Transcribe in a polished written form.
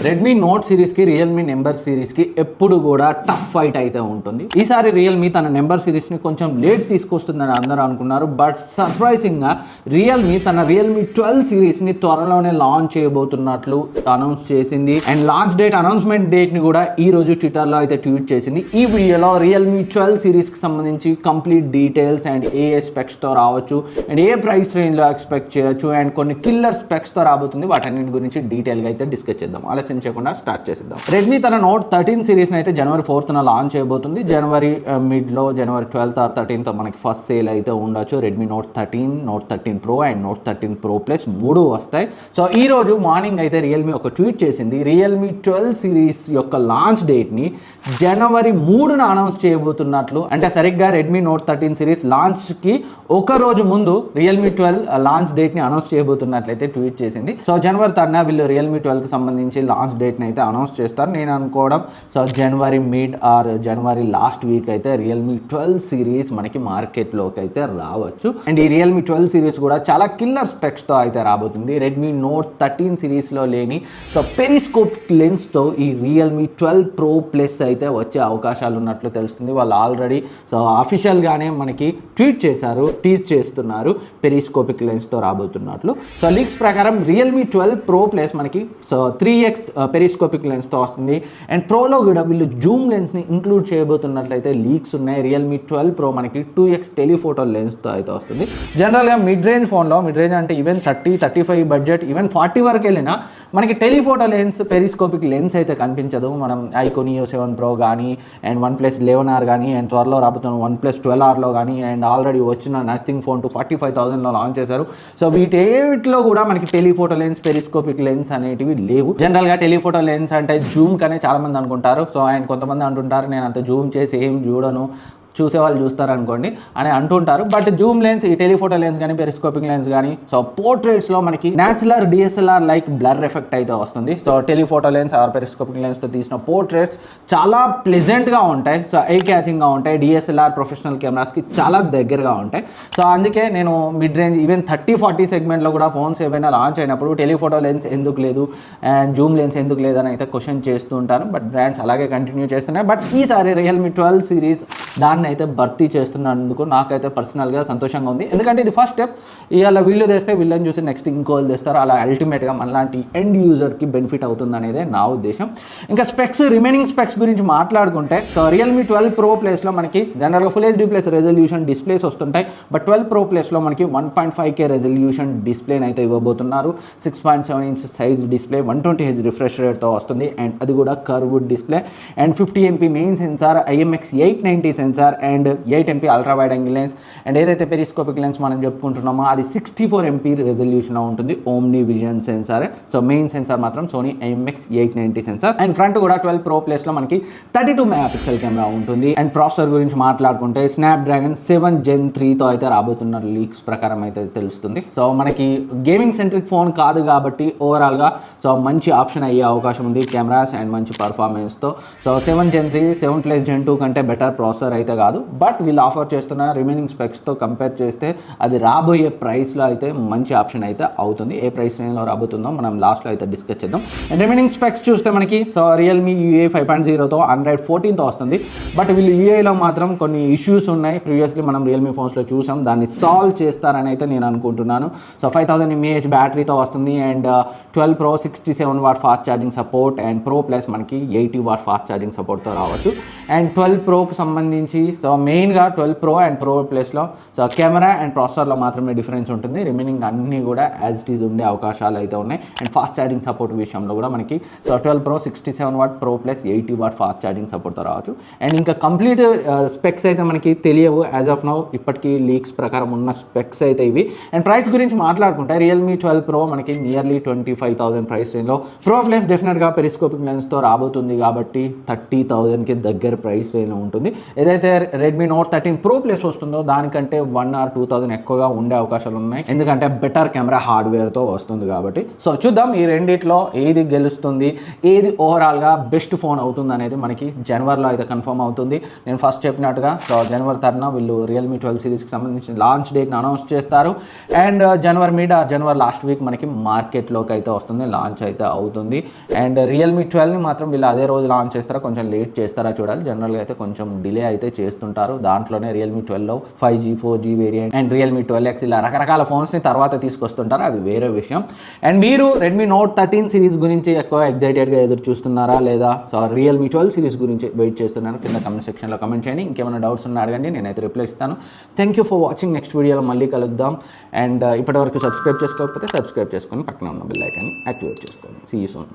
Redmi note సిరీస్కి Realme number సిరీస్కి ఎప్పుడు కూడా tough fight అయితే ఉంటుంది. ఈసారి రియల్మీ తన నెంబర్ సిరీస్ని కొంచెం లేట్ తీసుకొస్తుందని అందరూ అనుకున్నారు. బట్ సర్ప్రైజింగ్గా రియల్మీ తన రియల్మీ 12 సిరీస్ని త్వరలోనే లాంచ్ చేయబోతున్నట్లు అనౌన్స్ చేసింది. అండ్ లాంచ్ డేట్ అనౌన్స్మెంట్ డేట్ని కూడా ఈ రోజు ట్విట్టర్లో అయితే ట్వీట్ చేసింది. ఈ వీడియోలో రియల్మీ 12 సిరీస్కి సంబంధించి కంప్లీట్ డీటెయిల్స్ అండ్ ఏ స్పెక్స్తో రావచ్చు అండ్ ఏ ప్రైస్ రేంజ్లో ఎక్స్పెక్ట్ చేయొచ్చు అండ్ కొన్ని కిల్లర్ స్పెక్స్తో రాబోతుంది, వాటన్నిటి గురించి డీటెయిల్గా అయితే డిస్కస్ చేద్దాం. ఆలస్యం చేయకుండా స్టార్ట్ చేద్దాం. రెడ్మీ తన నోట్ 13 సిరీస్ని అయితే జనవరి 4th లాంచ్ చేయబోతుంది. జనవరి మిడ్లో జనవరి 12th or 13th మనకి ఫస్ట్ సేల్ అయితే ఉండొచ్చు. Redmi note 13, note 13 pro and note 13 pro plus 3 వస్తాయి. సో ఈ రోజు మార్నింగ్ అయితే రియల్మీ ఒక ట్వీట్ చేసింది. రియల్మీ 12 సిరీస్ యొక్క లాంచ్ డేట్ని జనవరి 3న అనౌన్స్ చేయబోతున్నట్లు. అంటే సరిగ్గా రెడ్మీ నోట్ 13 సిరీస్ లాంచ్కి ఒక రోజు ముందు రియల్మీ 12 లాంచ్ డేట్ని అనౌన్స్ చేయబోతున్నట్లయితే ట్వీట్ చేసింది. సో జనవరి 3న వీళ్ళు రియల్మీ 12కి సంబంధించి లాంచ్ డేట్ని అయితే అనౌన్స్ చేస్తారు. నేను అనుకోవడం so January mid or January last week అయితే రియల్మీ 12 సిరీస్ మనకి మార్కెట్లోకి అయితే రావచ్చు. అండ్ ఈ రియల్మీ 12 సిరీస్ కూడా చాలా కిల్లర్ స్పెక్స్తో అయితే రాబోతుంది. రెడ్మీ నోట్ 13 సిరీస్లో లేని సో పెరిస్కోపిక్ లెన్స్తో ఈ రియల్మీ 12 ప్రో ప్లస్ అయితే వచ్చే అవకాశాలు ఉన్నట్లు తెలుస్తుంది. వాళ్ళు ఆల్రెడీ సో అఫీషియల్గానే మనకి ట్వీట్ చేశారు, టీచ్ చేస్తున్నారు పెరిస్కోపిక్ లెన్స్తో రాబోతున్నట్లు. సో లీక్స్ ప్రకారం రియల్మీ 12 ప్రో ప్లస్ మనకి సో 3x పెరిస్కోపిక్ లెన్స్తో వస్తుంది. అండ్ ప్రోలో కూడా వీళ్ళు జూమ్ లెన్స్ని ఇంక్లూడ్ చేయబోతున్నట్లయితే లీక్స్ ఉన్నాయి. రియల్మీ 12 ప్రో మనకి 2x టెలిఫోటో లెన్స్తో అయితే వస్తుంది. జనరల్గా మిడ్ రేంజ్ ఫోన్లో, మిడ్ రేంజ్ అంటే ఈవెన్ 30-35 బడ్జెట్ ఈవెన్ 40 వరకు వెళ్ళినా మనకి టెలిఫోటో లెన్స్ పెరిస్కోపిక్ లెన్స్ అయితే కనిపించదు. మనం ఐకోన్ EOS 7 ప్రో కానీ అండ్ OnePlus 11R కానీ అండ్ త్వరలో రాబోతున్న OnePlus 12Rలో కానీ అండ్ ఆల్రెడీ వచ్చిన నథింగ్ ఫోన్ 45,000లో లాంచ్ చేశారు. సో వీటిలో కూడా మనకి టెలిఫోటో లెన్స్ పెరిస్కోపిక్ లెన్స్ అనేటివి లేవు. జనరల్గా టెలిఫోటో లెన్స్ అంటే జూమ్ కనే చాలామంది అనుకుంటారు. సో అండ్ కొంతమంది అంటుంటారు నేను అంత జూమ్ చేసి ఏం చూడను, చూసేవాళ్ళు చూస్తారు అనుకోండి అని అంటుంటారు. బట్ జూమ్ లెన్స్, ఈ టెలిఫోటో లెన్స్ కానీ పెరిస్కోపిక్ లెన్స్ కానీ సో పోర్ట్రేట్స్లో మనకి natural DSLR like blur effect అయితే వస్తుంది. So telephoto lens or periscopic లెన్స్తో తీసిన పోర్ట్రేట్స్ చాలా ప్లెజెంట్గా ఉంటాయి. సో ఐ క్యాచింగ్గా ఉంటాయి. DSLR ప్రొఫెషనల్ కెమెరాస్కి చాలా దగ్గరగా ఉంటాయి. సో అందుకే నేను మిడ్ రేంజ్ ఈవెన్ 30-40 సెగ్మెంట్లో కూడా ఫోన్స్ ఏవైనా లాంచ్ అయినప్పుడు టెలిఫోటో లెన్స్ ఎందుకు లేదు అండ్ జూమ్ లెన్స్ ఎందుకు లేదని అయితే క్వశ్చన్ చేస్తూ ఉంటాను. బట్ బ్రాండ్స్ అలాగే కంటిన్యూ చేస్తున్నాయి. బట్ ఈసారి రియల్మీ 12 సిరీస్ దాన్ని అయితే భర్తీ చేస్తున్నందుకు నాకైతే పర్సనల్గా సంతోషంగా ఉంది. ఎందుకంటే ఇది ఫస్ట్ స్టెప్. ఇవాళ వీళ్ళు తెస్తే వీళ్ళని చూసి నెక్స్ట్ ఇంకోళ్ళు తెస్తారు. అలా అల్టిమేట్గా మనలాంటి ఎండ్ యూజర్కి బెనిఫిట్ అవుతుంది అనేదే నా ఉద్దేశం. ఇంకా స్పెక్స్, రిమైనింగ్ స్పెక్స్ గురించి మాట్లాడుకుంటే సో రియల్మీ 12 ప్రో ప్లస్లో మనకి జనరల్గా full HD plus resolution displays వస్తుంటాయి. బట్ 12 ప్రో ప్లస్లో మనకి 1.5K రెజల్యూషన్ డిస్ప్లేని అయితే ఇవ్వబోతున్నారు. 6.7 inch size display, 120Hz refresh రేట్తో వస్తుంది. అండ్ అది కూడా curved display and 50MP main sensor, IMX890 sensor and 8MP ultra wide angle lens. And ఏదైతే పెరిస్కోపిక్ లెన్స్ మనం చెప్పుకుంటున్నామో అది 64MP రెజల్యూషన్లో ఉంటుంది. Omni vision sensor. So main sensor మాత్రం Sony IMX890 sensor. And front కూడా 12 ప్రో ప్లస్లో మనకి 32 మెగాపిక్సెల్ కెమెరా ఉంటుంది. అండ్ ప్రాసెసర్ గురించి మాట్లాడుకుంటే స్నాప్డ్రాగన్ 7 Gen 3తో అయితే రాబోతున్న లీక్స్ ప్రకారం అయితే తెలుస్తుంది. సో మనకి గేమింగ్ సెంట్రిక్ ఫోన్ కాదు కాబట్టి ఓవరాల్గా సో మంచి ఆప్షన్ అయ్యే అవకాశం ఉంది కెమెరాస్ అండ్ మంచి పర్ఫార్మెన్స్తో. సో 7 Gen 3, 7+ Gen 2 కంటే బెటర్ ప్రాసెసర్ అయితే కాదు. బట్ వీళ్ళు ఆఫర్ చేస్తున్న రిమైనింగ్ స్పెక్స్తో కంపేర్ చేస్తే అది రాబోయే ప్రైస్లో అయితే మంచి ఆప్షన్ అయితే అవుతుంది. ఏ ప్రైస్ రేంజ్లో రాబోతుందో మనం లాస్ట్లో అయితే డిస్కస్ చేద్దాం. అండ్ రిమైనింగ్ స్పెక్స్ చూస్తే మనకి సో రియల్మీ UI 5.0తో Android 14తో వస్తుంది. బట్ వీళ్ళు UIలో మాత్రం కొన్ని ఇష్యూస్ ఉన్నాయి. ప్రీవియస్లీ మనం రియల్మీ ఫోన్స్లో చూసాం. దాన్ని సాల్వ్ చేస్తారని అయితే నేను అనుకుంటున్నాను. సో 5000 mAh బ్యాటరీతో వస్తుంది. And 12 pro 67 watt fast charging support and pro plus మనకి 80 వాట్ ఫాస్ట్ ఛార్జింగ్ సపోర్ట్తో రావచ్చు. అండ్ 12 ప్రోకి సంబంధించి సో మెయిన్గా 12 ప్రో అండ్ ప్రో ప్లస్లో సో కెమెరా అండ్ ప్రాసెసర్లో మాత్రమే డిఫరెన్స్ ఉంటుంది. రిమైనింగ్ అన్నీ కూడా యాజ్ ఇట్ ఈజ్ ఉండే అవకాశాలు అయితే ఉన్నాయి. అండ్ ఫాస్ట్ ఛార్జింగ్ సపోర్ట్ విషయంలో కూడా మనకి so 12 pro 67 what pro plus 80 watt fast charging సపోర్ట్తో రావచ్చు. అండ్ ఇంకా కంప్లీట్ స్పెక్స్ అయితే మనకి తెలియవు యాజ్ ఆఫ్ నౌ. ఇప్పటికీ లీక్స్ ప్రకారం ఉన్న స్పెక్స్ అయితే ఇవి. అండ్ ప్రైస్ గురించి మాట్లాడుకుంటే రియల్మీ 12 ప్రో మనకి నియర్లీ 25,000 ప్రైస్ రేంజ్లో. ప్రో ప్లస్ డెఫినెట్గా పెరిస్కోపిక్ లెన్స్తో రాబోతుంది కాబట్టి 30,000కి దగ్గర ప్రైస్ రేంజ్ ఉంటుంది. ఏదైతే రెడ్మీ నోట్ 13 ప్రో ప్లస్ వస్తుందో దానికంటే 1 or 2,000 ఎక్కువగా ఉండే అవకాశాలు ఉన్నాయి, ఎందుకంటే బెటర్ కెమెరా హార్డ్వేర్తో వస్తుంది కాబట్టి. సో చూద్దాం ఈ రెండిట్లో ఏది గెలుస్తుంది, ఏది ఓవరాల్గా బెస్ట్ ఫోన్ అవుతుంది అనేది మనకి జనవరిలో అయితే కన్ఫర్మ్ అవుతుంది. నేను ఫస్ట్ చెప్పినట్టుగా సో జనవరి 3న వీళ్ళు రియల్మీ 12 సిరీస్కి సంబంధించిన లాంచ్ డేట్ని అనౌన్స్ చేస్తారు. అండ్ జనవరి లాస్ట్ వీక్ మనకి మార్కెట్లోకి అయితే వస్తుంది, లాంచ్ అయితే అవుతుంది. అండ్ రియల్మీ 12ని మాత్రం వీళ్ళు అదే రోజు లాంచ్ చేస్తారా, కొంచెం లేట్ చేస్తారా చూడాలి. జనరల్గా అయితే కొంచెం డిలే అయితే చేస్తుంటారు. దాంట్లోనే రియల్మీ 12లో 5G 4G variant and Realme 12X ఇలా రకరకాల ఫోన్స్ని తర్వాత తీసుకొస్తుంటారు, అది వేరే విషయం. అండ్ మీరు రెడ్మీ నోట్ 13 సిరీస్ గురించి ఎక్కువ ఎగ్జైటెడ్గా ఎదురు చూస్తున్నారా లేదా సో రియల్మీ 12 సిరీస్ గురించి వెయిట్ చేస్తున్నాను? కింద కమెంట్ సెక్షన్లో కమెంట్ చేయండి. ఇంకేమైనా డౌట్స్ ఉన్నా అడగండి, నేనైతే రిప్లై ఇస్తాను. Thank you for watching. Next వీడియోలో మళ్ళీ కలుద్దాం. అండ్ ఇప్పటివరకు సబ్స్క్రైబ్ చేసుకోకపోతే సబ్స్క్రైబ్ చేసుకొని పక్కన ఉన్న బెల్ ఐకాన్ని యాక్టివేట్ చేసుకోండి. See you soon.